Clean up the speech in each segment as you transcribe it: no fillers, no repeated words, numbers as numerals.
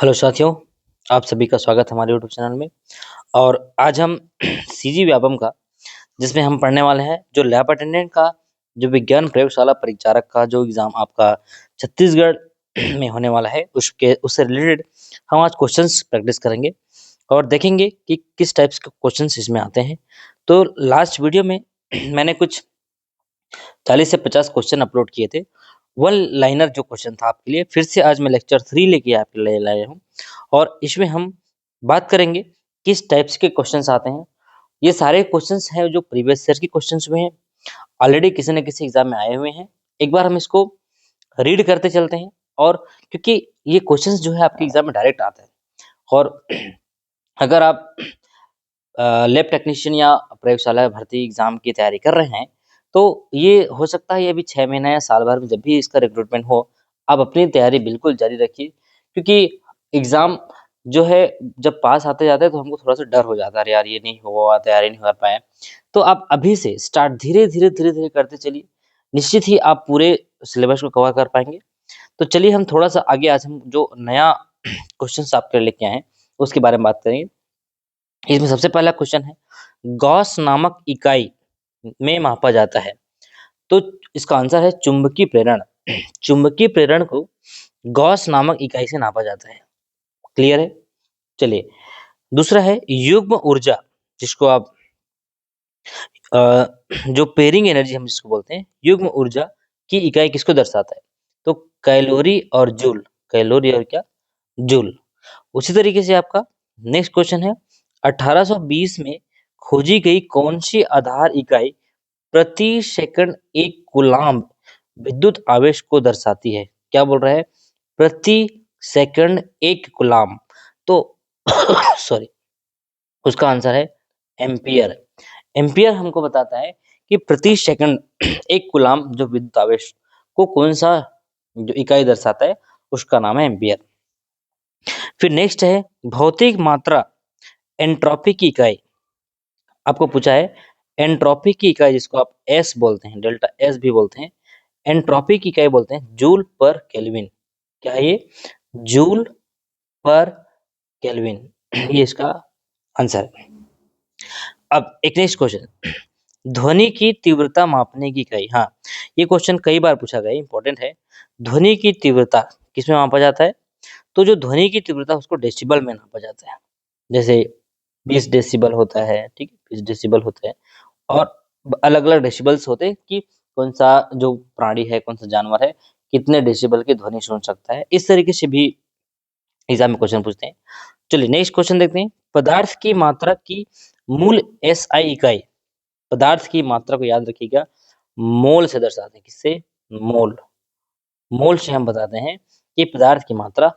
Hello साथियों, आप सभी का स्वागत है हमारे यूट्यूब चैनल में। और आज हम सीजी व्यापम का, जिसमें हम पढ़ने वाले हैं जो लैब अटेंडेंट का, जो विज्ञान प्रयोगशाला परिचारक का जो एग्ज़ाम आपका छत्तीसगढ़ में होने वाला है, उससे रिलेटेड हम आज क्वेश्चंस प्रैक्टिस करेंगे और देखेंगे कि किस टाइप्स के क्वेश्चंस इसमें आते हैं। तो लास्ट वीडियो में मैंने कुछ 40 से 50 क्वेश्चन अपलोड किए थे। वन लाइनर जो क्वेश्चन था आपके लिए, फिर से आज मैं लेक्चर 3 लेके आपके लिए लाया हूँ और इसमें हम बात करेंगे किस टाइप्स के क्वेश्चंस आते हैं। ये सारे क्वेश्चंस हैं जो प्रीवियस ईयर के क्वेश्चंस हुए हैं, ऑलरेडी किसी न किसी एग्जाम में आए हुए हैं। एक बार हम इसको रीड करते चलते हैं, और क्योंकि ये क्वेश्चंस जो है आपके एग्जाम में डायरेक्ट आते हैं। और अगर आप लैब टेक्नीशियन या प्रयोगशाला भर्ती एग्जाम की तैयारी कर रहे हैं, तो ये हो सकता है ये अभी 6 महीना या साल भर में जब भी इसका रिक्रूटमेंट हो, आप अपनी तैयारी बिल्कुल जारी रखिए। क्योंकि एग्ज़ाम जो है जब पास आते जाते हैं तो हमको थोड़ा-सा डर हो जाता है, अरे यार ये नहीं हुआ, तैयारी नहीं कर पाए। तो आप अभी से स्टार्ट धीरे-धीरे, धीरे-धीरे करते चलिए, निश्चित ही आप पूरे सिलेबस को कवर कर पाएँगे। तो चलिए हम थोड़ा-सा आगे आज हम जो नया क्वेश्चन्स आपके लिए लेके आए हैं, उसके बारे में बात करेंगे। इसमें सबसे पहला क्वेश्चन है, गॉस नामक इकाई में मापा जाता है। तो इसका आंसर है चुंबकीय प्रेरण। चुंबकीय प्रेरण को गॉस नामक इकाई से नापा जाता है। क्लियर है? चलिए, दूसरा है युग्म ऊर्जा, जिसको आप जो पेयरिंग एनर्जी हम जिसको बोलते हैं, युग्म ऊर्जा की इकाई किसको दर्शाता है? तो कैलोरी और जूल। कैलोरी और क्या? जूल। उसी तरीके से आपका नेक्स्ट क्वेश्चन है, 1820 में खोजी गई कौन सी आधार इकाई प्रति सेकंड एक कूलाम्ब विद्युत आवेश को दर्शाती है? क्या बोल रहा है? प्रति सेकंड एक कूलाम्ब। तो सॉरी, उसका आंसर है एम्पियर। एम्पियर हमको बताता है कि प्रति सेकंड एक कूलाम्ब जो विद्युत आवेश को कौन सा जो इकाई दर्शाता है, उसका नाम है एम्पियर। फिर नेक्स्ट है भौतिक मात्रा एंट्रोपी की इकाई। आपको पूछा है एंट्रोपी की इकाई, जिसको आप एस बोलते हैं, डेल्टा एस भी बोलते हैं। एंट्रोपी की इकाई बोलते हैं जूल पर केल्विन। क्या है ये? जूल पर केल्विन। ये इसका आंसर है। अब एक नेक्स्ट क्वेश्चन, ध्वनि की तीव्रता मापने की इकाई। हाँ, ये क्वेश्चन कई बार पूछा गया, इंपॉर्टेंट है। ध्वनि की तीव्रता किसमें मापा जाता है? तो जो ध्वनि की तीव्रता उसको डेसिबल में नापा जाता है। जैसे 20 डेसिबल होता है, ठीक है, 20 डेसिबल होता है। और अलग-अलग डेसिबल्स होते हैं कि कौन-सा जो प्राणी है, कौन-सा जानवर है, कितने डेसिबल की ध्वनि सुन सकता है। इस तरीके से भी एग्ज़ाम में क्वेश्चन पूछते हैं। चलिए नेक्स्ट क्वेश्चन देखते हैं। पदार्थ की मात्रा की मूल एसआई इकाई। पदार्थ की मात्रा को याद रखिएगा, मोल से दर्शाते हैं। किससे? मोल। मोल से हम बताते हैं कि पदार्थ की मात्रा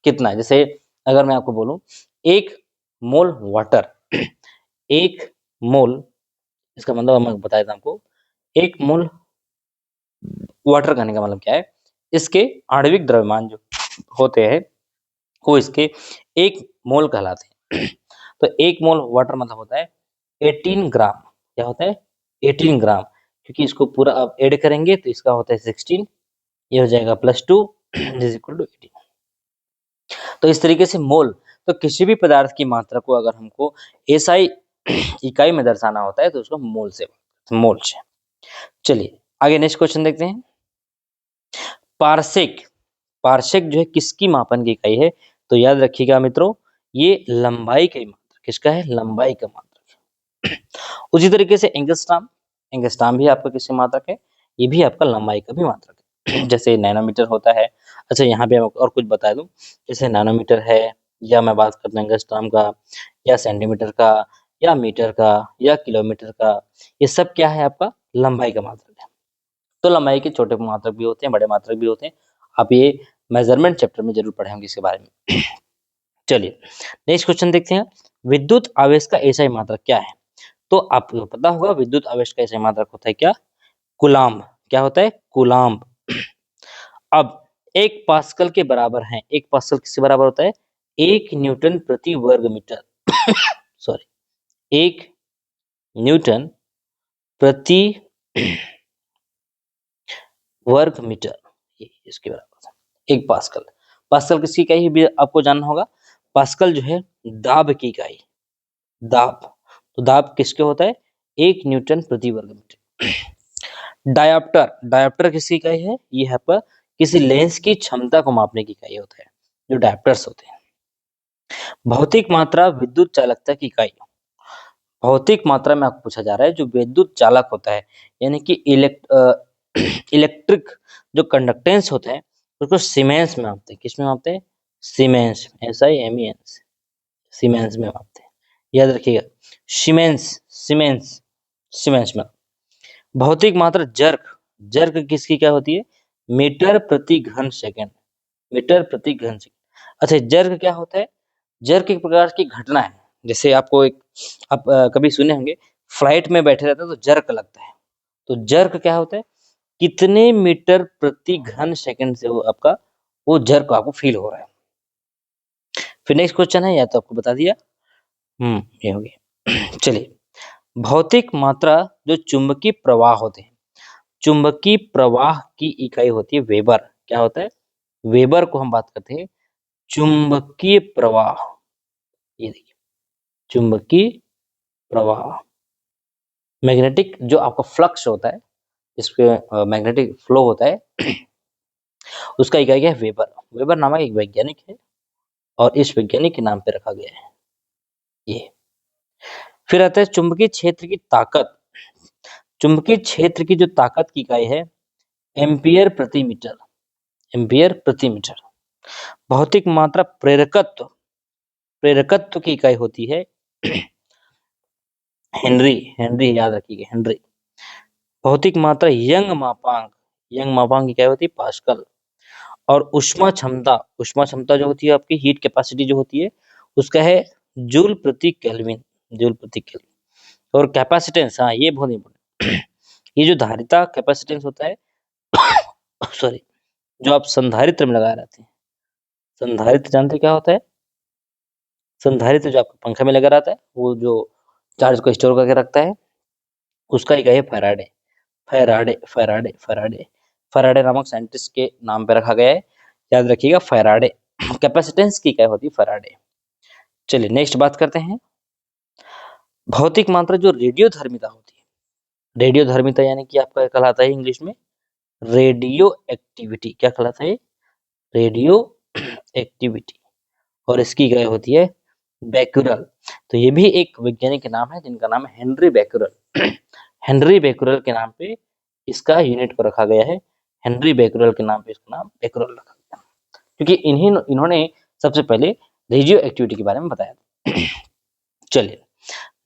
कितना है। जैसे अगर मैं आपको बोलूँ 1 मोल वाटर, 1 मोल, इसका मतलब मैं बता देता हूँ आपको, 1 मोल वाटर कहने का मतलब क्या है? इसके आणविक द्रव्यमान जो होते हैं, वो इसके 1 मोल कहलाते हैं। तो 1 मोल वाटर मतलब होता है 18 ग्राम। क्या होता है? 18 ग्राम, क्योंकि इसको पूरा आप ऐड करेंगे तो इसका होता है 16, ये हो जाएगा +2 इज़ इक्वल टू 18। तो इस तरीके से मोल, तो किसी भी पदार्थ की मात्रा को अगर हमको एसआई इकाई में दर्शाना होता है तो उसको मोल से, मोल से। चलिए आगे नेक्स्ट क्वेश्चन देखते हैं। पारसेक। पारसेक जो है किसकी मापन की इकाई है? तो याद रखिएगा मित्रों, ये लंबाई की मात्रक। किसका है? लंबाई का मात्रक। उसी तरीके से एंगस्ट्रॉम। एंगस्ट्रॉम भी आपका किसकी मात्रक है? ये भी आपका लंबाई का भी मात्रक है। जैसे नैनोमीटर होता है। अच्छा, यहाँ पे मैं और कुछ बता दूं, जैसे नैनोमीटर है, या मैं बात करता हूँ एंगस्ट्रॉम का, या सेंटीमीटर का, या मीटर का, या किलोमीटर का, ये सब क्या है? आपका लंबाई का मात्रक है। तो लंबाई के छोटे मात्रक भी होते हैं, बड़े मात्रक भी होते हैं। आप ये मेजरमेंट चैप्टर में जरूर पढ़े होंगे इसके बारे में। चलिए नेक्स्ट क्वेश्चन देखते हैं। विद्युत आवेश का एसआई मात्रक क्या है? तो आपको पता होगा विद्युत आवेश का एसआई मात्रक होता है क्या? कूलाम्ब। क्या होता है? कूलाम्ब। अब 1 पास्कल के बराबर है। 1 पास्कल किसके बराबर होता है? 1 न्यूटन प्रति वर्ग मीटर। सॉरी, 1 न्यूटन प्रति वर्ग मीटर, ये इसके बराबर है 1 पास्कल। पास्कल किसकी इकाई भी आपको जानना होगा। पास्कल जो है दाब की इकाई, दाब। तो दाब किसके होता है, 1 न्यूटन प्रति वर्ग मीटर। डायोप्टर, डायोप्टर किसकी इकाई है, ये है पर किसी लेंस की क्षमता को मापने की इकाई होता है, जो डायोप्टर्स होते हैं। भौतिक मात्रा विद्युत चालकता की इकाई, भौतिक मात्रा में आपको पूछा जा रहा है जो विद्युत चालक होता है, यानी कि इलेक्ट्रिक जो कंडक्टेंस होते हैं उसको सीमेंस में मापते हैं। किस में मापते हैं, सीमेंस, SIMENS, सीमेंस में मापते हैं, याद रखिएगा। सीमेंस, सीमेंस, सीमेंस में। भौतिक मात्रा जर्क, जर्क किसकी क्या होती है, मीटर प्रति घन सेकंड, मीटर प्रति घन सेकंड। अच्छा, जर्क क्या होता है, जर्क एक प्रकार की घटना है। जैसे आपको एक आप कभी सुने होंगे फ्लाइट में बैठे रहते हैं तो जर्क लगता है, तो जर्क क्या होता है, कितने मीटर प्रति घन सेकंड से वो आपका वो जर्क आपको फील हो रहा है। फिर नेक्स्ट क्वेश्चन है, या तो आपको बता दिया, ये हो गया। चलिए, भौतिक मात्रा जो चुंबकीय प्रवाह होते हैं, चुंबकीय प्रवाह की इकाई होती है वेबर। क्या होता है, वेबर को हम बात करते हैं चुंबकीय प्रवाह। ये देखिए, चुंबकीय प्रवाह, मैग्नेटिक जो आपका फ्लक्स होता है, इसके मैग्नेटिक फ्लो होता है, उसका इकाई क्या है, वेबर। वेबर नामक एक वैज्ञानिक है और इस वैज्ञानिक के नाम पे रखा गया है ये। फिर आता है चुंबकीय क्षेत्र की ताकत, चुंबकीय क्षेत्र की जो ताकत की इकाई है एम्पियर प्रति मीटर, एम्पियर प्रति मीटर। भौतिक मात्रा प्रेरकत्व, प्रेरकत्व की इकाई होती है हेनरी, हेनरी याद रखिएगा, हेनरी। भौतिक मात्रा यंग मापांक, यंग मापांक की इकाई होती है पास्कल। और ऊष्मा क्षमता, ऊष्मा क्षमता जो होती है आपकी हीट कैपेसिटी जो होती है उसका है जूल प्रति केल्विन, जूल प्रति केल्विन। और कैपेसिटेंस, हाँ ये बहुत इंपॉर्टेंट, ये जो धारिता कैपेसिटेंस होता है सॉरी, जो आप संधारित्र में लगाए रहते हैं, संधारित्र जानते क्या होता है, संधारित्र जो आपका पंखा में लगा रहता है, वो जो चार्ज को स्टोर करके रखता है, उसका इकाई है Faraday, Faraday, Faraday, Faraday. Faraday नामक साइंटिस्ट के नाम पे रखा गया है, याद रखिएगा फैराडे। कैपेसिटेंस की इकाई होती है फैराडे। चलिए नेक्स्ट बात करते हैं, भौतिक मात्रा जो रेडियोधर्मिता होती है, रेडियोधर्मिता यानी कि आपका कहलाता है इंग्लिश में रेडियो एक्टिविटी। क्या कहलाता है, रेडियो एक्टिविटी। और इसकी इकाई होती है बैक्यूरल। तो ये भी एक वैज्ञानिक के नाम है जिनका नाम है हेनरी बैक्यूरल। हेनरी बैक्यूरल के नाम पे इसका यूनिट को रखा गया है, हेनरी बैक्यूरल के नाम पे इसका नाम बैक्यूरल रखा गया, क्योंकि इन्होंने सबसे पहले रेडियो एक्टिविटी के बारे में बताया। चलिए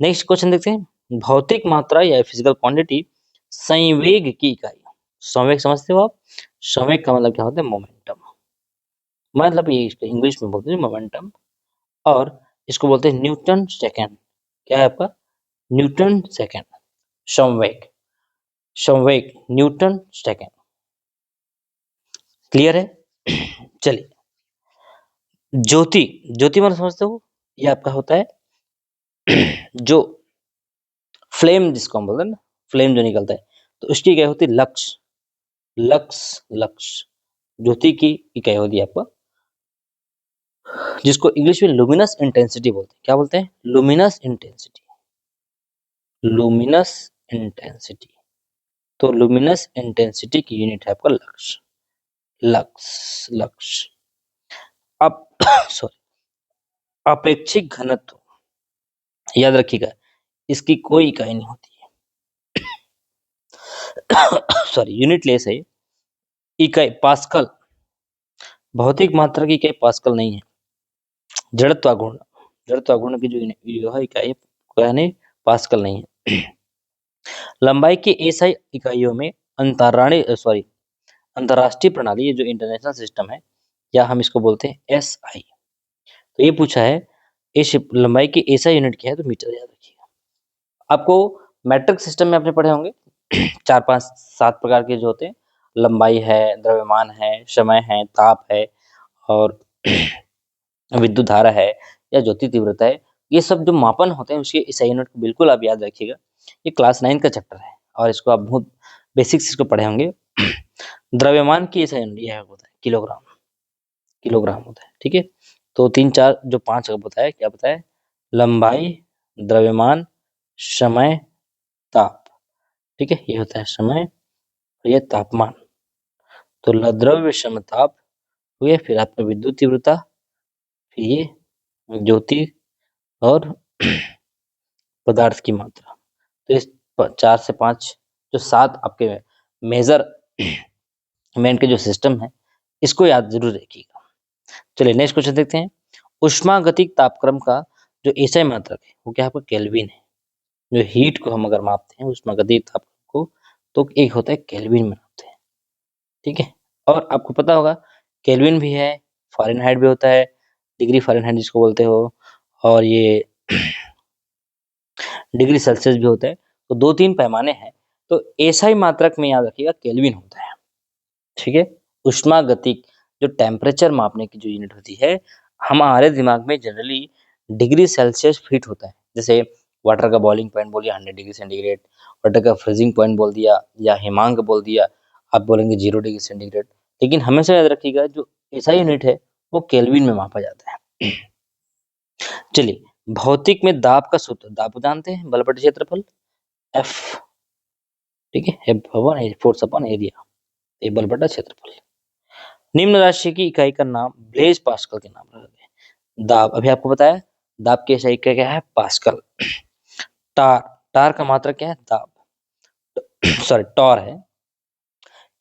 नेक्स्ट क्वेश्चन देखते हैं, भौतिक मात्रा या फिजिकल क्वांटिटी संवेग की इकाई। संवेग समझते हो आप, संवेग का मतलब क्या होता है, मोमेंटम, मतलब ये इंग्लिश में बोलते हैं मोमेंटम। और इसको बोलते हैं न्यूटन सेकेंड। क्या है आपका, न्यूटन सेकेंड, संवेग, संवेग न्यूटन सेकेंड। क्लियर है। चलिए, ज्योति, ज्योति मतलब समझते हो, ये आपका होता है जो फ्लेम जिसको हम बोलते हैं ना, फ्लेम जो निकलता है, तो उसकी क्या होती है, लक्स, लक्स, लक्स। ज्योति की इकाई होती है आपका, जिसको इंग्लिश में लुमिनस इंटेंसिटी बोलते हैं। क्या बोलते हैं, लुमिनस इंटेंसिटी, लुमिनस इंटेंसिटी। तो लुमिनस इंटेंसिटी की यूनिट है आपका लक्स, लक्स, लक्स। अब सॉरी, अपेक्षिक घनत्व, याद रखिएगा इसकी कोई इकाई नहीं होती है। सॉरी, यूनिट लेस है, इकाई पास्कल, भौतिक मात्रा की इकाई पास्कल नहीं है। जड़त्वाघूर्ण, जड़त्वाघूर्ण की जो है इकाई यानी पास्कल नहीं है। लंबाई की एसआई इकाइयों में अंतरराष्ट्रीय प्रणाली, ये जो इंटरनेशनल सिस्टम है, या हम इसको बोलते हैं SI। तो ये पूछा है इस लंबाई की एसआई यूनिट क्या है, तो मीटर याद रखिएगा। आपको मैट्रिक सिस्टम में आपने पढ़े होंगे 4 5 7 प्रकार के जो होते हैं, लंबाई है, द्रव्यमान है, समय है, ताप है, और विद्युत धारा है, या ज्योति तीव्रता है। ये सब जो मापन होते हैं उसके एसआई यूनिट को बिल्कुल आप याद रखिएगा। ये क्लास 9 का चैप्टर है और इसको आप बहुत बेसिक्स इसको पढ़े होंगे। द्रव्यमान की एसआई यूनिट यह होता है किलोग्राम, किलोग्राम होता है। ठीक है, तो 3 4 जो 5 का बताया, क्या बताया? लंबाई, द्रव्यमान, समय, ताप। ठीक है, ये होता है समय और ये तापमान। तो द्रव्य, समय, ताप हुए, फिर आपका विद्युत तीव्रता, फिर ये ज्योति और पदार्थ की मात्रा। तो इस 4 से 5 जो 7 आपके मेजरमेंट के जो सिस्टम है, इसको याद जरूर रखिएगा। चलिए नेक्स्ट क्वेश्चन देखते हैं। उष्मागतिक तापक्रम का जो एसआई मात्रक है वो क्या है? आपका केल्विन है। जो हीट को हम अगर मापते हैं उष्मागतिक तापक्रम को, तो एक होता है केल्विन में मापते हैं। ठीक है, और आपको पता होगा केल्विन भी है, फ़ारेनहाइट भी होता है, डिग्री फ़ारेनहाइट जिसको बोलते हो, और ये डिग्री सेल्सियस भी होता है। तो 2-3 पैमाने हैं। तो एसआई मात्रक में याद रखिएगा केल्विन होता है। ठीक है, उष्मागतिक जो टेम्परेचर मापने की जो यूनिट होती है, हमारे दिमाग में जनरली डिग्री सेल्सियस फीट होता है। जैसे वाटर का बॉइलिंग पॉइंट बोलिए 100 डिग्री सेंटीग्रेड, वाटर का फ्रीजिंग पॉइंट बोल दिया, या हिमांक बोल दिया, आप बोलेंगे 0 डिग्री सेंटीग्रेड। लेकिन हमेशा याद रखिएगा जो एसआई यूनिट है वो केल्विन में मापा जाता है। चलिए, भौतिक में दाब का सूत्र, दाब को जानते हैं, बल बटे क्षेत्रफल, एफ। ठीक है, F1 फोर्स अपॉन एरिया, ये बल बटा क्षेत्रफल। निम्न राशि की इकाई का नाम ब्लेज पास्कल के नाम रखा गया। दाब अभी आपको बताया, दाब की इकाई क्या है? पास्कल। टार, टार का मात्रक क्या है? दाब, सॉरी टॉर है।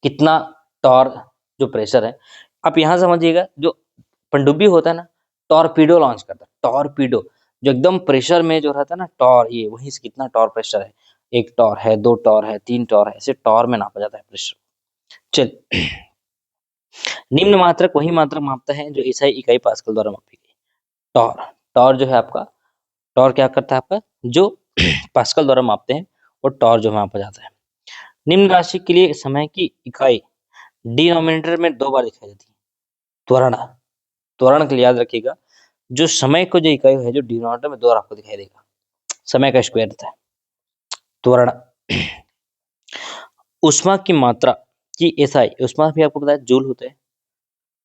कितना टॉर जो प्रेशर है, आप यहाँ समझिएगा, जो पनडुब्बी होता है ना, टॉर्पीडो लॉन्च करता है, टॉर्पीडो जो एकदम प्रेशर में जो रहता है ना, टॉर, ये वहीं से कितना टॉर प्रेशर है, 1 टॉर है, 2 टॉर है, 3 टॉर है, ऐसे टॉर में नापा जाता है प्रेशर। चल, निम्न मात्रक वही मात्रक मापता है जो एसआई इकाई पास्कल द्वारा मापी गई। टॉर, टॉर जो है आपका, टॉर क्या करता है आपका, जो पास्कल द्वारा मापते हैं वो टॉर जो मापा जाता है। निम्न राशि के लिए समय की इकाई डिनोमिनेटर में 2 बार दिखाई देती है। त्वरण, त्वरण के लिए याद रखिएगा, जो समय को जो इकाई है जो डिनोमिनेटर में 2 बार आपको दिखाई देगा, समय का स्क्वायर होता है त्वरण। उष्मा की मात्रा की एसआई, उष्मा भी आपको पता है जूल होता है,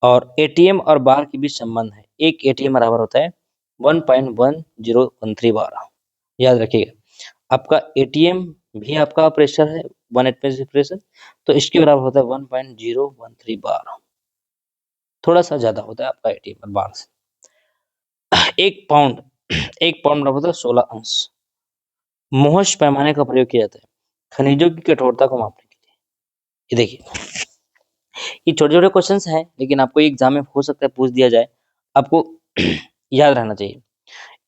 और एटीएम और बार के बीच संबंध है, एक एटीएम बराबर होता है 1.1013 बार। याद रखिएगा, आपका एटीएम भी आपका प्रेशर है 1 एटमॉस्फेयर प्रेशर, तो इसके बराबर होता है 1.013 बार, थोड़ा सा ज्यादा होता है आपका एटीएम और बार से। 1 पाउंड, 1 पाउंड बराबर होता है 16 अंश। मोहस पैमाने का प्रयोग किया जाता है खनिजों की कठोरता को मापने के लिए। ये देखिए, ये छोटे छोटे क्वेश्चन हैं, लेकिन आपको एग्जाम में हो सकता है पूछ दिया जाए, आपको याद रहना चाहिए।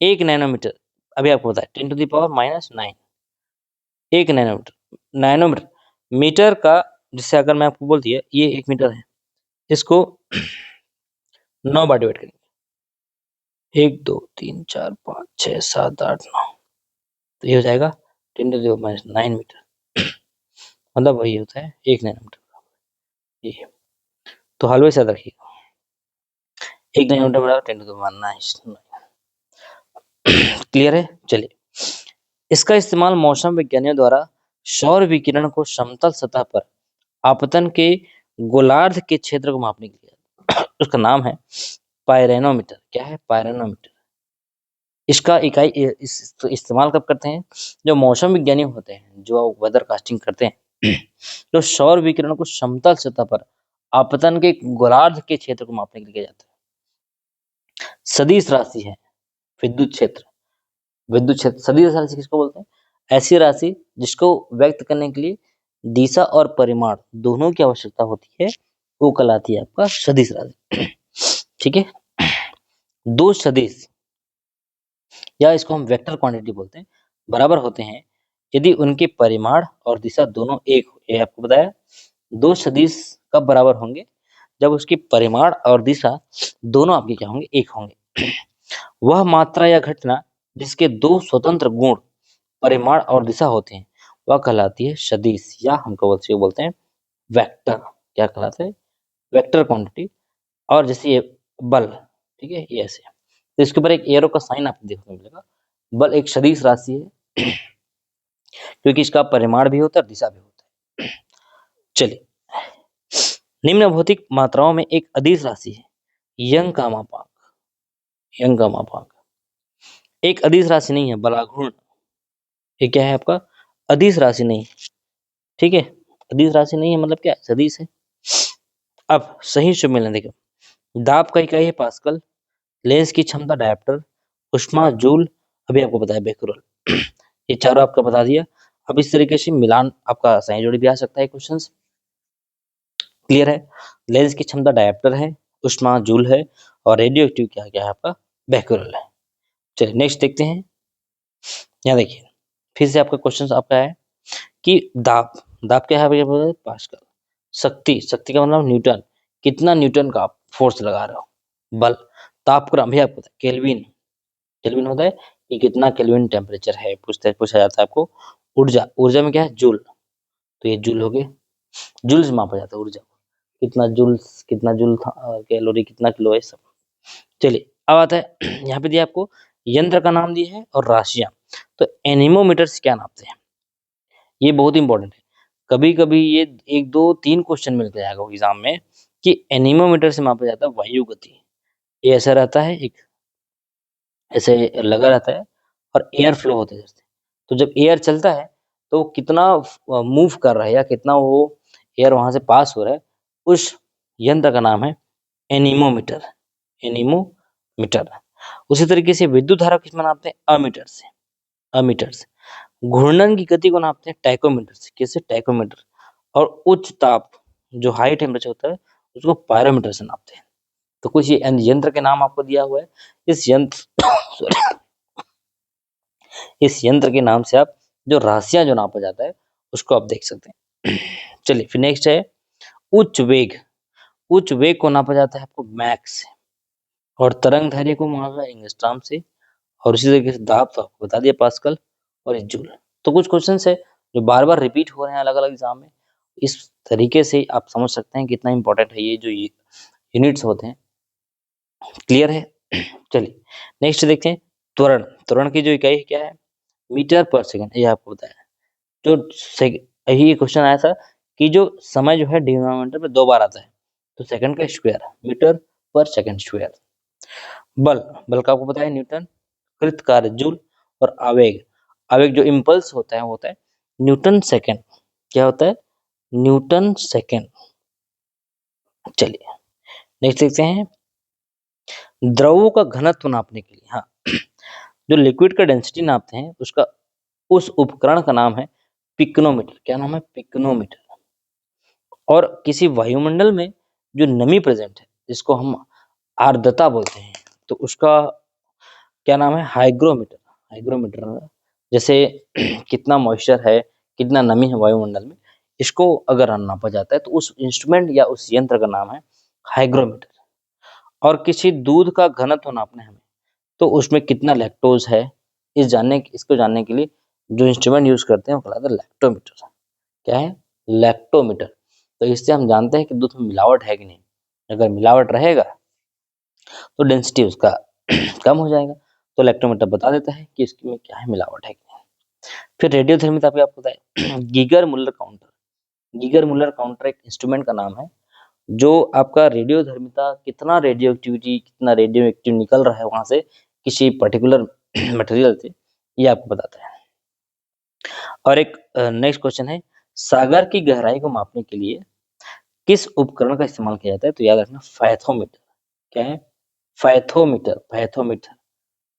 1 नैनोमीटर, अभी आपको बताया 10⁻⁻⁹ 1 नैनोमीटर, नैनोमीटर मीटर का, जिससे अगर मैं आपको बोल दिया ये 1 मीटर है, इसको 9 बार डिवाइड करेंगे, 1 2 3 4 5 6 7 8 9, तो ये हो जाएगा 10⁻⁹ मीटर, मतलब वही होता है 1 नैनोमीटर। ये तो हलवे याद रखिएगा, 1 नैनोमीटर बराबर 10⁻⁹। क्लियर है? चलिए, इसका इस्तेमाल मौसम विज्ञानियों द्वारा सौर विकिरण को समतल सतह पर आपतन के गोलार्ध के क्षेत्र को मापने के लिए, उसका नाम है पायरेनोमीटर। क्या है? पायरेनोमीटर। इसका इकाई इस्तेमाल कब करते हैं? जो मौसम विज्ञानी होते हैं, जो वेदर कास्टिंग करते हैं, जो सौर विकिरण को समतल सतह पर आपतन के गोलार्ध के क्षेत्र को मापने के लिए किया जाता है। सदिश राशि है विद्युत क्षेत्र, विद्युत क्षेत्र सदिश राशि किसको बोलते हैं? ऐसी राशि जिसको व्यक्त करने के लिए दिशा और परिमाण दोनों की आवश्यकता होती है, वो कहलाती है आपका सदिश राशि। ठीक है, दो सदिश, या इसको हम वेक्टर क्वांटिटी बोलते हैं, बराबर होते हैं यदि उनके परिमाण और दिशा दोनों एक हो। ये आपको बताया, दो सदिश कब बराबर होंगे? जब उसकी परिमाण और दिशा दोनों आपके क्या होंगे? एक होंगे। वह मात्रा या घटना जिसके दो स्वतंत्र गुण परिमाण और दिशा होते हैं वह कहलाती है सदिश, या हम बोलते हैं वेक्टर। क्या कहलाते हैं? Vector quantity. और जैसे ये बल, ठीक है, ये ऐसे, तो इसके ऊपर एक एरो का साइन आपको देखने को मिलेगा। बल एक सदिश राशि है क्योंकि इसका परिमाण भी होता है और दिशा भी होता है। चलिए, निम्न भौतिक मात्राओं में एक अदिश राशि है यंग का मापांक, यंग का मापांक एक अदिश राशि नहीं है, बलाघूर्ण। ये क्या है आपका? अदिश राशि नहीं, ठीक है। अदिश राशि नहीं है मतलब क्या? सदिश है। अब सही शुभ मिलन देखो, दाब का इकाई है पास्कल, लेंस की क्षमता डायप्टर, उष्मा जूल, अभी आपको बताया बेकुरल। ये चारों आपका बता दिया। अब इस तरीके से मिलान आपका सही जोड़ी भी आ सकता है क्वेश्चन। क्लियर है? लेंस की क्षमता डायप्टर है, उष्मा जूल है, और रेडियो एक्टिव क्या क्या है आपका? बेकुरल है। चलिए नेक्स्ट देखते हैं। यहाँ देखिए फिर से आपका क्वेश्चन आपका है कि दाब, दाब क्या है भैया? पास्कल। शक्ति, शक्ति का मतलब न्यूटन, कितना न्यूटन का आप फोर्स लगा रहे हो। बल, तापक्रम भी आपको केल्विन, केल्विन होता है कि कितना केल्विन टेम्परेचर है, पूछा जाता है आपको। ऊर्जा, ऊर्जा में क्या है? जूल, तो ये जूल हो गए, जूल से मापा जाता है ऊर्जा को, कितना जूल्स, कितना जूल था, कैलोरी कितना किलो है सब। चलिए अब आता है यहाँ पे दिया आपको यंत्र का नाम दिया है और राशियां। तो एनीमोमीटर से क्या नापते हैं? ये बहुत इंपॉर्टेंट है। कभी कभी ये एक दो तीन क्वेश्चन मिल जाएगा एग्जाम में कि एनीमोमीटर से मापा जाता है वायु गति। ये ऐसा रहता है, एक ऐसे लगा रहता है और एयर फ्लो होता है जैसे। तो जब एयर चलता है तो वो कितना मूव कर रहा है या कितना वो एयर वहां से पास हो रहा है, उस यंत्र का नाम है एनीमोमीटर, एनीमोमीटर। उसी तरीके से विद्युत धारा किस में नापते हैं? अमीटर से, अमीटर से। घूर्णन की गति को नापते हैं टाइकोमीटर से, कैसे? टाइकोमीटर। और उच्च ताप जो हाई टेम्परेचर होता है उसको पायरोमीटर से नापते हैं। तो कुछ ये यंत्र के नाम आपको दिया हुआ है। इस यंत्र sorry, इस यंत्र के नाम से आप जो राशियां जो नापा जाता है उसको आप देख सकते हैं। चलिए फिर नेक्स्ट है उच्च वेग। उच्च वेग को नापा जाता है आपको मैक से, और तरंग दैर्घ्य को मापा एंगस्ट्रॉम से, और उसी तरीके से दाब तो आपको बता दिया पास्कल और जूल। तो कुछ क्वेश्चन है जो बार बार रिपीट हो रहे हैं अलग अलग एग्जाम में। इस तरीके से आप समझ सकते हैं कितना इंपॉर्टेंट है ये जो यूनिट्स होते हैं। क्लियर है? चलिए नेक्स्ट देखते हैं त्वरण। त्वरण की जो इकाई क्या है? मीटर पर सेकंड, ये आपको बताया। जो यही क्वेश्चन आया था कि जो समय जो है डिनोमिनेटर में दो बार आता है, तो सेकंड का स्क्वायर, मीटर पर सेकंड स्क्वायर। बल, बल का आपको पता है न्यूटन, कृत कार्य जूल, और आवेग, आवेग जो इम्पल्स होता है वो होता है न्यूटन सेकंड। क्या होता है? Newton second. चलिए नेक्स्ट देखते हैं द्रवों का घनत्व नापने के लिए, हाँ, जो लिक्विड का डेंसिटी नापते हैं उसका, उस उपकरण का नाम है पिक्नोमीटर। क्या नाम है? पिक्नोमीटर। और किसी वायुमंडल में जो नमी प्रेजेंट है जिसको हम आर्द्रता बोलते हैं, तो उसका क्या नाम है? हाइग्रोमीटर। हाइग्रोमीटर जैसे कितना मॉइस्चर है, कितना नमी है वायुमंडल में, इसको अगर नापा जाता है तो उस इंस्ट्रूमेंट या उस यंत्र का नाम है हाइग्रोमीटर। और किसी दूध का घनत्व नापना है हमें, तो उसमें कितना लैक्टोज है, इसको जानने के लिए जो इंस्ट्रूमेंट यूज करते हैं वो कहलाता है लैक्टोमीटर। क्या है? लैक्टोमीटर। तो इससे हम जानते हैं कि दूध में मिलावट है कि नहीं। अगर मिलावट रहेगा तो डेंसिटी उसका कम हो जाएगा। तो लैक्टोमीटर बता देता है कि इसमें क्या है, मिलावट है कि नहीं। फिर रेडियोधर्मिता भी आपको बताया Geiger Muller counter. Geiger Muller counter एक इंस्ट्रूमेंट का नाम है जो आपका रेडियोधर्मिता, कितना रेडियो एक्टिविटी, कितना रेडियो एक्टिव निकल रहा है वहां से किसी पर्टिकुलर मटेरियल से, ये आपको बताता है। और एक नेक्स्ट क्वेश्चन है सागर की गहराई को मापने के लिए किस उपकरण का इस्तेमाल किया जाता है? तो याद रखना फायथोमीटर। क्या है? फायथोमीटर, फायथोमीटर।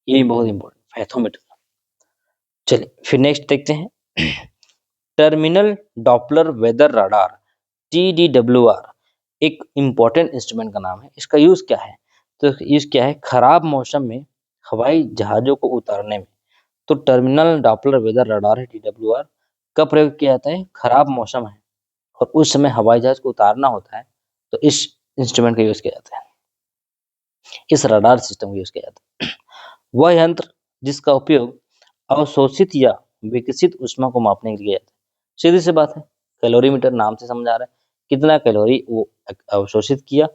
ये बहुत इंपॉर्टेंट, फायथोमीटर। चलिए फिर नेक्स्ट देखते हैं terminal Doppler weather radar, TDWR, एक इंपॉर्टेंट इंस्ट्रूमेंट का नाम है। इसका यूज क्या है? तो यूज क्या है? खराब मौसम में हवाई जहाजों को उतारने में। तो टर्मिनल डॉपलर वेदर रडार है TWR, कब प्रयोग किया जाता है? खराब मौसम है और उस समय हवाई जहाज को उतारना होता है, तो इस इंस्ट्रूमेंट का यूज किया जाता है, इस रडार सिस्टम का यूज किया जाता है। वह यंत्र जिसका उपयोग अवशोषित या विकसित ऊष्मा को मापने के लिए किया जाता है। सीधी सी बात है, कैलोरीमीटर नाम से समझ आ रहा है कितना कैलोरी वो अवशोषित किया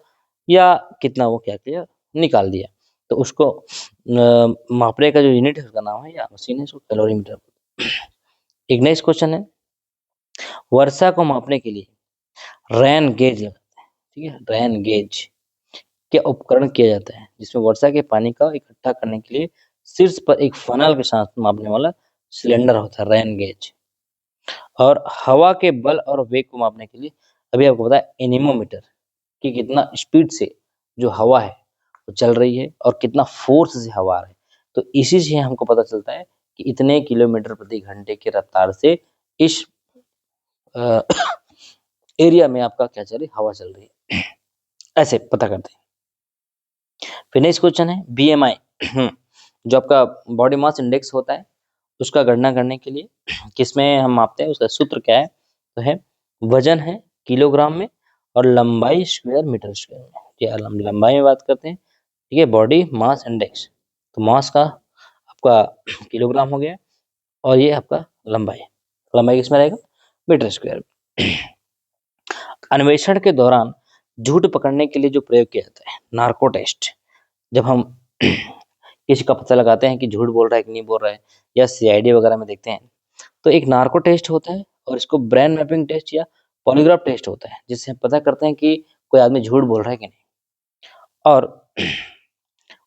या कितना वो क्या किया, निकाल दिया। तो उसको मापने का जो यूनिट है उसका नाम है या मशीन है उसको कैलोरीमीटर। एक नेक्स्ट क्वेश्चन है वर्षा को मापने के लिए रैन गेज लगाते हैं। ठीक है, रैन गेज क्या उपकरण किया जाता है जिसमें वर्षा के पानी का इकट्ठा करने के लिए शीर्ष पर एक फनल के साथ मापने वाला सिलेंडर होता है, रेन गेज। और हवा के बल और वेग को मापने के लिए अभी आपको पता है एनीमोमीटर, कि कितना स्पीड से जो हवा है वो चल रही है और कितना फोर्स से हवा आ रहा है। तो इसी से हमको पता चलता है कि इतने किलोमीटर प्रति घंटे की रफ्तार से इस एरिया में आपका क्या चल रही है, हवा चल रही है। ऐसे पता करते हैं। फिर नेक्स्ट क्वेश्चन है बीएमआई जो आपका बॉडी मास इंडेक्स होता है, उसका गणना करने के लिए किसमें हम मापते हैं, उसका सूत्र क्या है, तो है वजन है किलोग्राम में और लंबाई स्क्वायर मीटर स्क्वायर में। ठीक है, हम लंबाई में बात करते हैं। ठीक है, बॉडी मास इंडेक्स, तो मास का आपका किलोग्राम हो गया और ये आपका लंबाई, लंबाई किसमें रहेगा, मीटर स्क्वायर में। अन्वेषण के दौरान झूठ पकड़ने के लिए जो प्रयोग किया जाता है, नार्को टेस्ट, जब हम किसी का पता लगाते हैं कि झूठ बोल रहा है कि नहीं बोल रहा है, या सीआईडी वगैरह में देखते हैं, तो एक नार्को टेस्ट होता है और इसको ब्रेन मैपिंग टेस्ट या पॉलीग्राफ टेस्ट होता है, जिससे हम पता करते हैं कि कोई आदमी झूठ बोल रहा है कि नहीं। और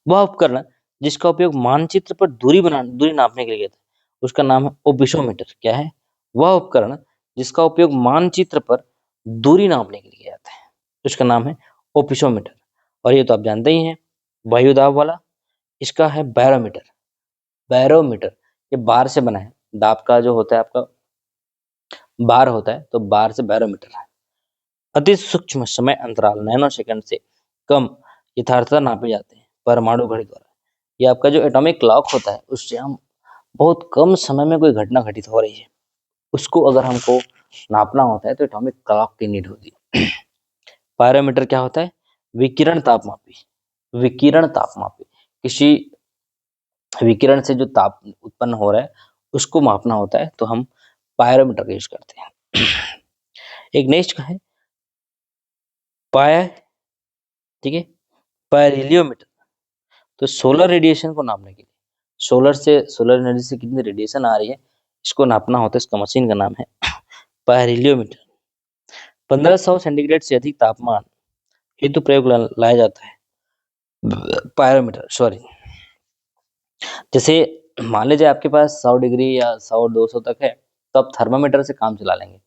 वह उपकरण जिसका उपयोग मानचित्र पर दूरी नापने के लिए किया जाता है, उसका नाम है ओपिसोमीटर। क्या है, वह उपकरण जिसका उपयोग मानचित्र पर दूरी नापने के लिए किया जाता है, उसका नाम है ओपिसोमीटर। और ये तो आप जानते ही हैं, वायु दाब वाला, इसका है बैरोमीटर। बैरोमीटर ये बार से बना है, दाब का जो होता है आपका बार होता है, तो बार से बैरोमीटर है। अति सूक्ष्म समय अंतराल नैनो सेकंड से कम यथार्थता नापे जाते हैं परमाणु घड़ी द्वारा। ये आपका जो एटॉमिक क्लॉक होता है, उससे हम बहुत कम समय में कोई घटना घटित हो रही है, उसको अगर हमको नापना होता है तो एटॉमिक क्लॉक की नीड होती है। पायरोमीटर क्या होता है, विकिरण तापमापी। विकिरण तापमापी, किसी विकिरण से जो ताप उत्पन्न हो रहा है उसको मापना होता है, तो हम पायरोमीटर का यूज करते हैं। एक नेक्स्ट का है पाया, ठीक है, पायरिलियोमीटर, तो सोलर रेडिएशन को नापने के लिए, सोलर एनर्जी से कितनी रेडिएशन आ रही है इसको नापना होता है, इसका मशीन का नाम है पायरिलियोमीटर। 1500 सेंटीग्रेड से अधिक तापमान हेतु प्रयोग लाया जाता है पायरोमीटर, सॉरी। जैसे मान लीजिए आपके पास 100 डिग्री या 100-200 तक है, तो आप थर्मामीटर से काम चला लेंगे,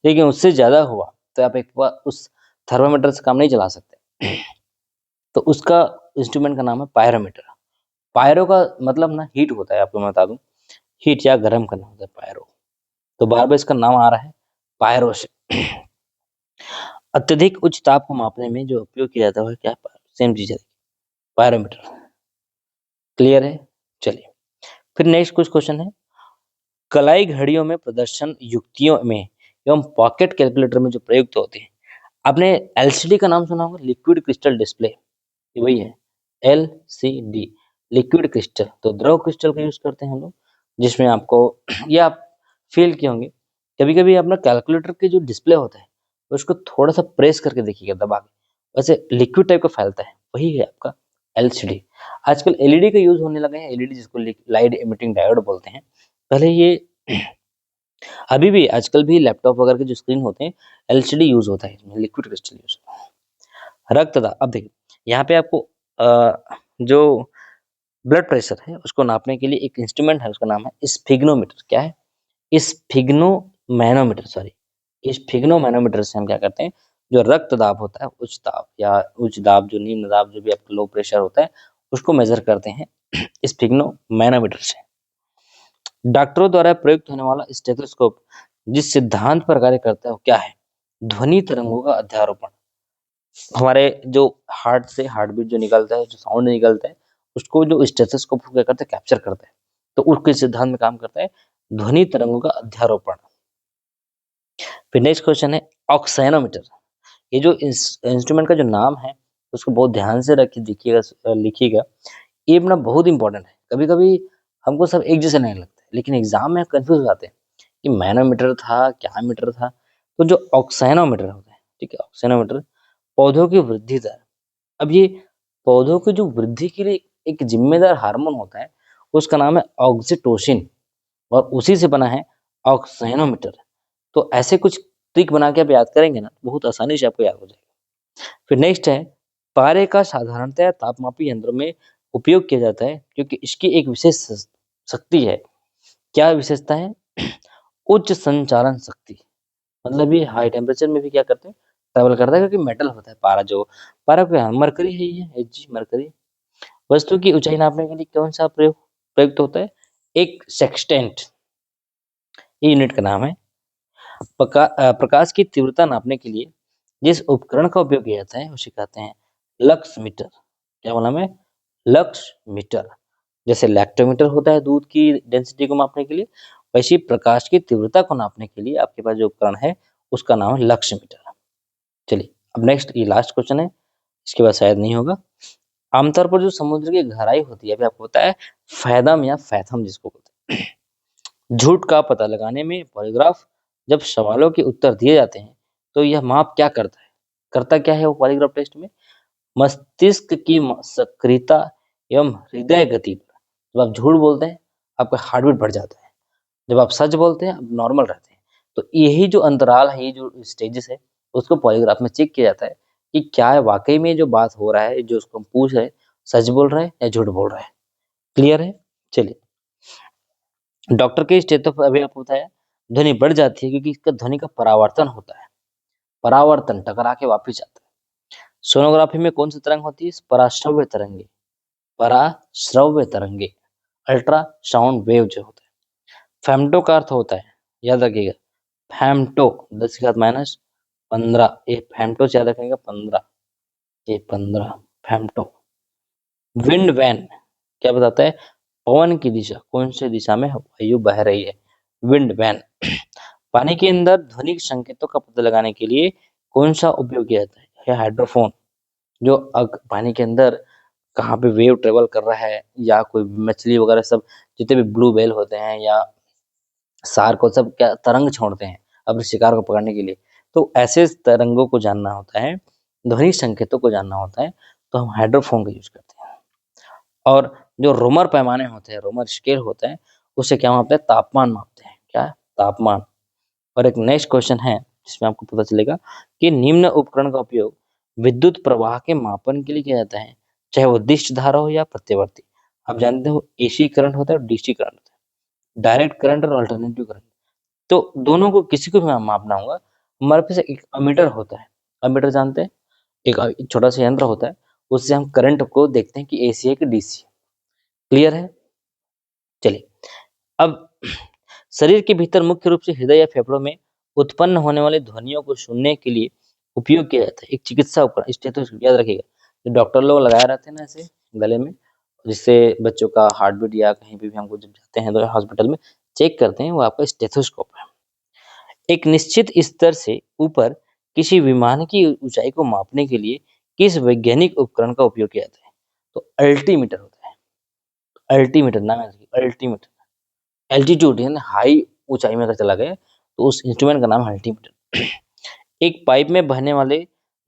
लेकिन उससे ज्यादा हुआ तो आप एक बार उस थर्मामीटर से काम नहीं चला सकते। तो उसका इंस्ट्रूमेंट का नाम है पायरोमीटर। पायरो का मतलब ना हीट होता है, आपको मैं बता दूं, हीट या गर्म करना होता है पायरो, तो बार बार इसका नाम आ रहा है पायरो से। अत्यधिक उच्च ताप को मापने में जो उपयोग किया जाता है क्या, सेम चीज है, पायरोमीटर। क्लियर है, चलिए फिर नेक्स्ट कुछ क्वेश्चन है, कलाई घड़ियों में प्रदर्शन युक्तियों में एवं पॉकेट कैलकुलेटर में जो प्रयुक्त होते हैं, आपने एलसीडी का नाम सुना होगा, लिक्विड क्रिस्टल डिस्प्ले, वही है एलसीडी, लिक्विड क्रिस्टल। तो द्रव क्रिस्टल का यूज करते हैं हम लोग, जिसमें आपको ये आप फील किए होंगे, कभी कभी अपना कैलकुलेटर के जो डिस्प्ले होता है उसको थोड़ा सा प्रेस करके देखिएगा, दबा के, वैसे लिक्विड टाइप का फैलता है, वही है आपका एलसीडी। आजकल एलईडी का यूज होने लगे हैं, एलईडी जिसको लाइट इमिटिंग डायोड बोलते हैं। पहले ये अभी भी आजकल भी लैपटॉप वगैरह के जो स्क्रीन होते हैं एलसीडी यूज होता है, इसमें लिक्विड क्रिस्टल यूज होता है। रक्तदाब, अब देखिए यहाँ पे आपको जो ब्लड प्रेशर है उसको नापने के लिए एक इंस्ट्रूमेंट है, उसका नाम है स्फिग्नोमीटर। क्या है, स्फिग्नोमैनोमीटर, सॉरी, स्फिग्नोमैनोमीटर से हम क्या करते हैं, जो रक्त दाब होता है, उच्च दाब या उच्च दाब, जो निम्न दाब, जो भी आपका लो प्रेशर होता है, उसको मेजर करते हैं स्फिग्नोमैनोमीटर से। डॉक्टरों द्वारा प्रयुक्त होने वाला स्टेथोस्कोप जिस सिद्धांत पर कार्य करता है वो क्या है, ध्वनि तरंगों का अध्यारोपण। हमारे जो हार्ट से हार्ट बीट जो निकलता है, जो साउंड निकलता है, उसको जो स्टेथोस्कोप क्या करता है, कैप्चर करता है, तो उसके सिद्धांत में काम करता है ध्वनि तरंगों का अध्यारोपण। फिर नेक्स्ट क्वेश्चन है ऑक्साइनोमीटर। ये जो इंस्ट्रूमेंट का जो नाम है उसको बहुत ध्यान से रखिए, देखिएगा, लिखिएगा, ये अपना बहुत इंपॉर्टेंट है। कभी कभी हमको सब एक जैसे नहीं लगता, लेकिन एग्जाम में कंफ्यूज हो जाते हैं कि मैनोमीटर था क्या मीटर था। तो जो ऑक्साइनोमीटर होता है, ठीक है, ऑक्साइनोमीटर पौधों की वृद्धि दर। अब ये पौधों की जो वृद्धि के लिए एक जिम्मेदार हार्मोन होता है, उसका नाम है ऑक्सीटोसिन, और उसी से बना है ऑक्साइनोमीटर। तो ऐसे कुछ ट्रिक बना के आप याद करेंगे ना, बहुत आसानी से आपको याद हो जाएगा। फिर नेक्स्ट है पारे का साधारणतः तापमापी यंत्रों में उपयोग किया जाता है क्योंकि इसकी एक विशेष शक्ति है। क्या विशेषता है? उच्च संचालन शक्ति, मतलब ये हाई टेम्परेचर में भी क्या करते हैं, ट्रेवल करता है, क्योंकि मेटल होता है पारा। जो पारा क्या है, मरकरी है, ये Hg मरकरी। वस्तु की ऊंचाई नापने के लिए कौन सा प्रयोग प्रयुक्त होता है? एक सेक्सटेंट, ये यूनिट का नाम है। प्रकाश की तीव्रता नापने के लिए जिस उपकरण का उपयोग किया जाता है उसे कहते हैं लक्स मीटर। क्या बोला मैं? Lux meter. जैसे लैक्टोमीटर होता है दूध की डेंसिटी को मापने के लिए, वैसे ही प्रकाश की तीव्रता को नापने के लिए आपके पास जो उपकरण है उसका नाम है लक्स मीटर। चलिए अब नेक्स्ट, ये लास्ट क्वेश्चन है, इसके बाद शायद नहीं होगा। आमतौर पर जो समुद्र की गहराई होती है, अभी आपको पता है फैदम या फैथम जिसको बोलते हैं। झूठ का पता लगाने में पॉलीग्राफ जब सवालों के उत्तर दिए जाते हैं तो यह माप क्या करता है? करता क्या है वो पॉलीग्राफ टेस्ट में? मस्तिष्क की सक्रियता एवं हृदय गति पर। जब आप झूठ बोलते हैं आपका हार्ट बीट बढ़ जाता है, जब आप सच बोलते हैं आप नॉर्मल रहते हैं। तो यही जो अंतराल है, ये जो स्टेजेस है, उसको पॉलीग्राफ में चेक किया जाता है कि क्या है वाकई में जो बात हो रहा है, जो उसको हम पूछ रहे हैं, सच बोल रहा है या झूठ बोल रहा है। क्लियर है? चलिए, डॉक्टर के स्टेथो पर अभी आपको बताया ध्वनि बढ़ जाती है क्योंकि इसका ध्वनि का परावर्तन होता है, परावर्तन टकरा के वापिस आता है। सोनोग्राफी में कौन सी तरंग होती है? पराश्रव्य तरंगे, पराश्रव्य तरंगे, अल्ट्रासाउंड वेव जो होता है। फेम्टो का अर्थ होता है, याद रखिएगा, फेम्टो 10 की घात माइनस 15, ये फेम्टो से याद रखेंगे 15, ये 15 फेम्टो। विंड वैन क्या बताता है? पवन की दिशा, कौन सी दिशा में वायु बह रही है, विंड वैन। पानी के अंदर ध्वनिक संकेतों का पता लगाने के लिए कौन सा उपयोग किया जाता है? हाइड्रोफोन। जो पानी के अंदर कहाँ पे वेव ट्रेवल कर रहा है, या कोई मछली वगैरह सब जितने भी ब्लू व्हेल होते हैं या शार्क को सब क्या तरंग छोड़ते हैं अपने शिकार को पकड़ने के लिए, तो ऐसे तरंगों को जानना होता है, ध्वनि संकेतों को जानना होता है, तो हम हाइड्रोफोन का यूज करते हैं। और जो रोमर पैमाने होते हैं, रोमर स्केल होते हैं, उससे क्या मापते हैं? तापमान मापते हैं। क्या? तापमान। और एक नेक्स्ट क्वेश्चन है जिसमें आपको पता चलेगा कि निम्न उपकरण का उपयोग विद्युत प्रवाह के मापन के लिए किया जाता है, चाहे वो दिष्ट धारा हो या प्रत्यावर्ती। आप जानते हो एसी करंट होता है और डीसी करंट होता है, डायरेक्ट करंट और अल्टरनेटिव करंट। तो दोनों को किसी को भी मापना होगा, हमारे पास एक अमीटर होता है। अमीटर जानते हैं? एक छोटा सा यंत्र होता है, उससे हम करंट को देखते हैं कि एसी है कि डीसी है। क्लियर है? चलिए, अब शरीर के भीतर मुख्य रूप से हृदय या फेफड़ों में उत्पन्न होने वाली ध्वनियों को सुनने के लिए उपयोग किया जाता है एक चिकित्सा उपकरण, स्टेथोस्कोप। याद रखिएगा, जो डॉक्टर लोग लगाए रहते हैं ना ऐसे गले में, जिससे बच्चों का हार्ट बीट या कहीं पे भी हमको जब जाते हैं तो हॉस्पिटल में चेक करते हैं, वो आपका स्टेथोस्कोप है। एक निश्चित स्तर से ऊपर किसी विमान की ऊंचाई को मापने के लिए किस वैज्ञानिक उपकरण का उपयोग किया जाता है? तो अल्टीमीटर होता है। अल्टीमीटर नाम है, अल्टीमीटर। एल्टीट्यूड यानी हाई ऊंचाई में अगर चला गया तो उस इंस्ट्रूमेंट का नाम है अल्टीमीटर। एक पाइप में बहने वाले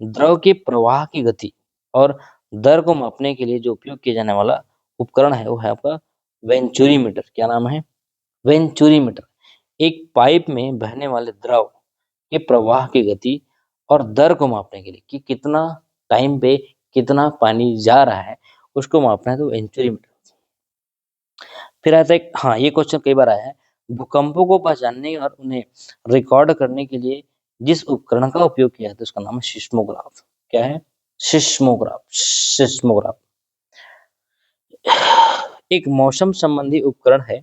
द्रव के प्रवाह की गति और दर को मापने के लिए जो उपयोग किया जाने वाला उपकरण है वो है आपका वेंचुरीमीटर। क्या नाम है? वेंचुरीमीटर। एक पाइप में बहने वाले द्रव के प्रवाह की गति और दर को मापने के लिए कि कितना टाइम पे कितना पानी जा रहा है उसको मापना है, तो वेंचुरीमीटर। फिर आता है, हाँ ये क्वेश्चन कई बार आया है, भूकंपों को पहचानने और उन्हें रिकॉर्ड करने के लिए जिस उपकरण का उपयोग किया जाता है उसका नाम है सिस्मोग्राफ। क्या है? सिस्मोग्राफ। सिस्मोग्राफ एक मौसम संबंधी उपकरण है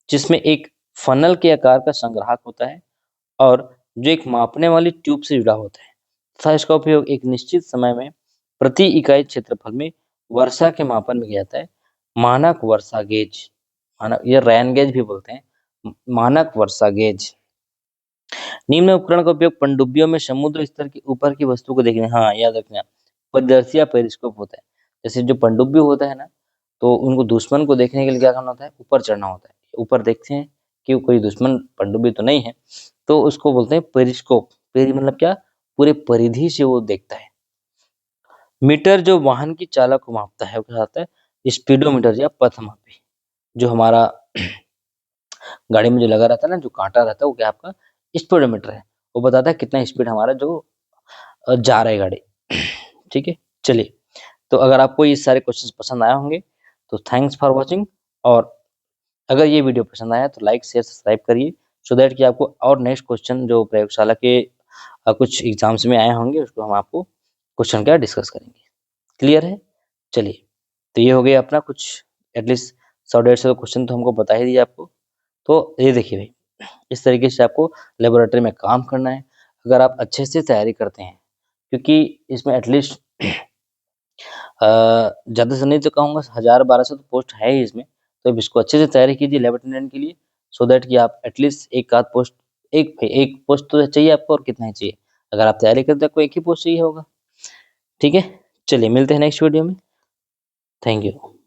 जिसमें एक फनल के आकार का संग्राहक होता है और जो एक मापने वाली ट्यूब से जुड़ा होता है तथा इसका उपयोग एक निश्चित समय में प्रति इकाई क्षेत्रफल में वर्षा के मापन में किया जाता है। मानक वर्षा गेज, मानक, ये रैन गेज भी बोलते हैं, मानक वर्षा गेज। निम्न उपकरण का उपयोग पनडुब्बियों में समुद्र स्तर के ऊपर की वस्तु को देखने, हाँ याद रखना, परिदर्शी या पेरिस्कोप होता है। जैसे जो पनडुब्बी होता है ना, तो उनको दुश्मन को देखने के लिए क्या करना होता है? ऊपर चढ़ना होता है। ऊपर देखते हैं कि कोई दुश्मन पनडुब्बी तो नहीं है, तो उसको बोलते हैं पेरिस्कोप। पेरी मतलब क्या? पूरे परिधि से वो देखता है। मीटर जो वाहन की चालक को मापता है वो क्या होता है? स्पीडोमीटर या पथमापी। जो हमारा गाड़ी में जो लगा रहता है ना, जो कांटा रहता है, वो क्या आपका स्पीडोमीटर है। वो बताता है कितना स्पीड हमारा जो जा रहा है गाड़ी। ठीक है। चलिए, तो अगर आपको ये सारे क्वेश्चंस पसंद आए होंगे तो थैंक्स फॉर वॉचिंग, और अगर ये वीडियो पसंद आया तो लाइक शेयर सब्सक्राइब करिए, सो दैट कि आपको और नेक्स्ट क्वेश्चन जो प्रयोगशाला के कुछ एग्जाम्स में आए होंगे उसको हम आपको क्वेश्चन क्या डिस्कस करेंगे। क्लियर है? चलिए, तो ये हो गया अपना कुछ एटलीस्ट 100-150 क्वेश्चन तो हमको बता ही दिया आपको। तो ये देखिए भाई, इस तरीके से आपको लेबोरेटरी में काम करना है अगर आप अच्छे से तैयारी करते हैं, क्योंकि इसमें एटलीस्ट ज़्यादा से नहीं तो कहूँगा 1000-1200 तो पोस्ट है ही इसमें, तो अब इसको अच्छे से तैयारी कीजिए लैब अटेंडेंट के लिए, सो दैट कि आप एटलीस्ट एक आध पोस्ट, एक पोस्ट तो चाहिए आपको, और कितना ही चाहिए, अगर आप तैयारी करते हैं आपको एक ही पोस्ट चाहिए होगा। ठीक है? चलिए मिलते हैं नेक्स्ट वीडियो में। Thank you.